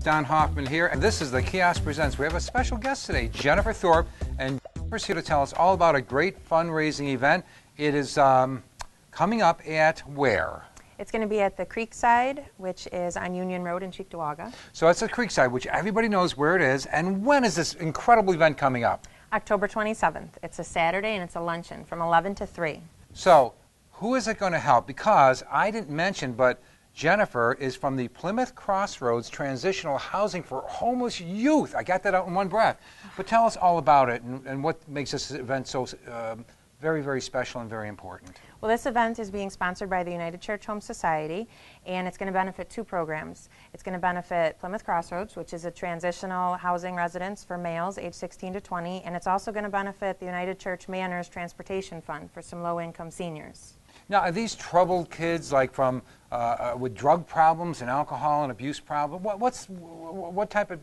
Don Hoffman here, and this is the Kiosk Presents. We have a special guest today, Jennifer Thorpe, and Jennifer's here to tell us all about a great fundraising event. It is coming up at where? It's going to be at the Creekside, which is on Union Road in Cheektowaga. So it's at Creekside, which everybody knows where it is. And when is this incredible event coming up? October 27th. It's a Saturday, and it's a luncheon from 11 to 3. So who is it going to help? Because I didn't mention, but Jennifer is from the Plymouth Crossroads Transitional Housing for Homeless Youth. I got that out in one breath. But tell us all about it and what makes this event so very, very special and very important. Well, this event is being sponsored by the United Church Home Society, and it's going to benefit two programs. It's going to benefit Plymouth Crossroads, which is a transitional housing residence for males age 16 to 20, and it's also going to benefit the United Church Manor's Transportation Fund for some low-income seniors. Now, are these troubled kids, like from with drug problems and alcohol and abuse problems? What type of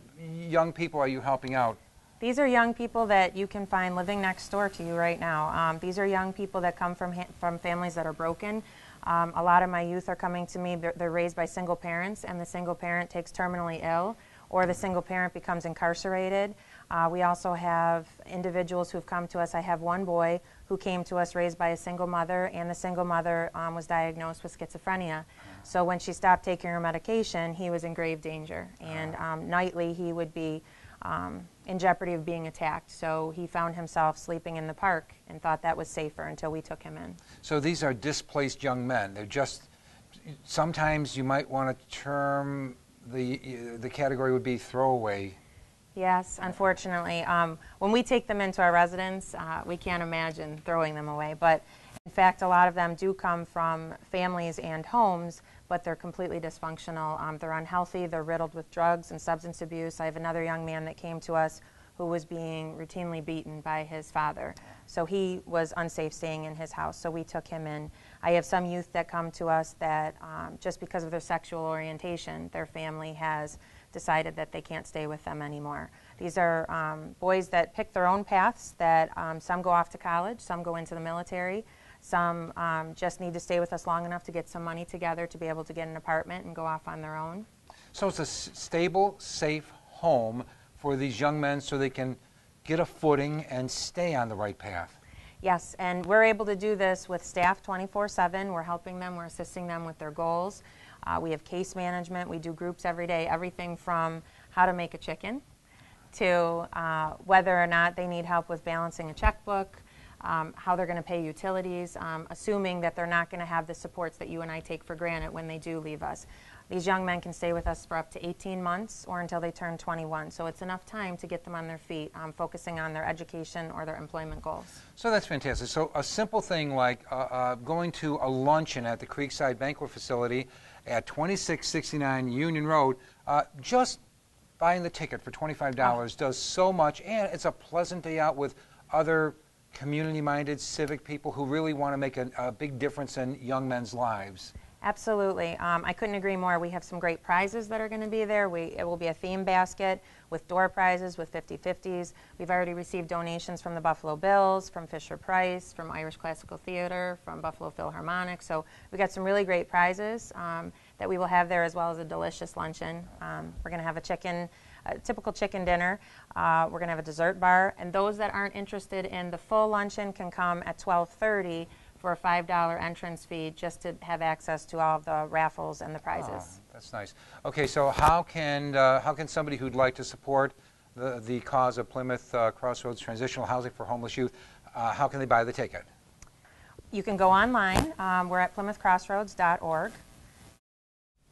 young people are you helping out? These are young people that you can find living next door to you right now. These are young people that come from families that are broken. A lot of my youth are coming to me. They're raised by single parents, and the single parent takes terminally ill, or the single parent becomes incarcerated. We also have individuals who've come to us. I have one boy who came to us raised by a single mother, and the single mother was diagnosed with schizophrenia. So when she stopped taking her medication, he was in grave danger, and nightly he would be in jeopardy of being attacked. So he found himself sleeping in the park and thought that was safer until we took him in. So these are displaced young men. They're just, sometimes you might want to term the category would be throwaway. Yes, unfortunately. When we take them into our residence, we can't imagine throwing them away. But in fact, a lot of them do come from families and homes, but they're completely dysfunctional. They're unhealthy. They're riddled with drugs and substance abuse. I have another young man that came to us who was being routinely beaten by his father. So he was unsafe staying in his house, so we took him in. I have some youth that come to us that just because of their sexual orientation, their family has decided that they can't stay with them anymore. These are boys that pick their own paths, that some go off to college, some go into the military, some just need to stay with us long enough to get some money together to be able to get an apartment and go off on their own. So it's a stable, safe home for these young men so they can get a footing and stay on the right path. Yes, and we're able to do this with staff 24/7. We're helping them, we're assisting them with their goals. We have case management. We do groups every day, everything from how to make a chicken to whether or not they need help with balancing a checkbook, how they're going to pay utilities, assuming that they're not going to have the supports that you and I take for granted when they do leave us. These young men can stay with us for up to 18 months or until they turn 21, so it's enough time to get them on their feet, focusing on their education or their employment goals. So that's fantastic. So a simple thing like going to a luncheon at the Creekside Banquet facility at 2669 Union Road, just buying the ticket for $25 does so much, and it's a pleasant day out with other community-minded civic people who really want to make a big difference in young men's lives. Absolutely. I couldn't agree more. We have some great prizes that are going to be there. It will be a theme basket with door prizes, with 50/50s. We've already received donations from the Buffalo Bills, from Fisher-Price, from Irish Classical Theater, from Buffalo Philharmonic. So we got some really great prizes that we will have there, as well as a delicious luncheon. We're going to have a typical chicken dinner. We're going to have a dessert bar. And those that aren't interested in the full luncheon can come at 12:30 for a $5 entrance fee, just to have access to all of the raffles and the prizes. Oh, that's nice. Okay, so how can somebody who'd like to support the cause of Plymouth Crossroads Transitional Housing for Homeless Youth, how can they buy the ticket? You can go online. We're at plymouthcrossroads.org.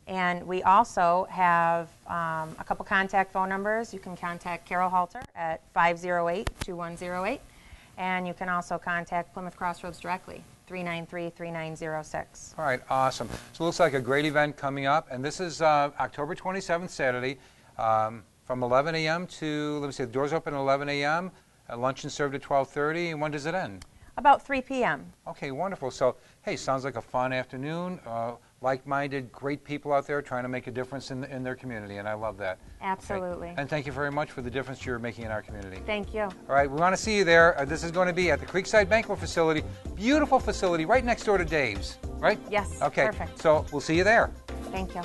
And we also have a couple contact phone numbers. You can contact Carol Halter at 508-2108. And you can also contact Plymouth Crossroads directly, 393-3906. All right, awesome. So it looks like a great event coming up. And this is October 27th, Saturday, from 11 a.m. to, let me see, the doors open at 11 a.m., luncheon served at 12:30, and when does it end? About 3 p.m. Okay, wonderful. So, hey, sounds like a fun afternoon. Like-minded, great people out there trying to make a difference in their community, and I love that. Absolutely. Okay. And thank you very much for the difference you're making in our community. Thank you. All right, we want to see you there. This is going to be at the Creekside Banquet facility. Beautiful facility right next door to Dave's, right? Yes, okay. Perfect. So we'll see you there. Thank you.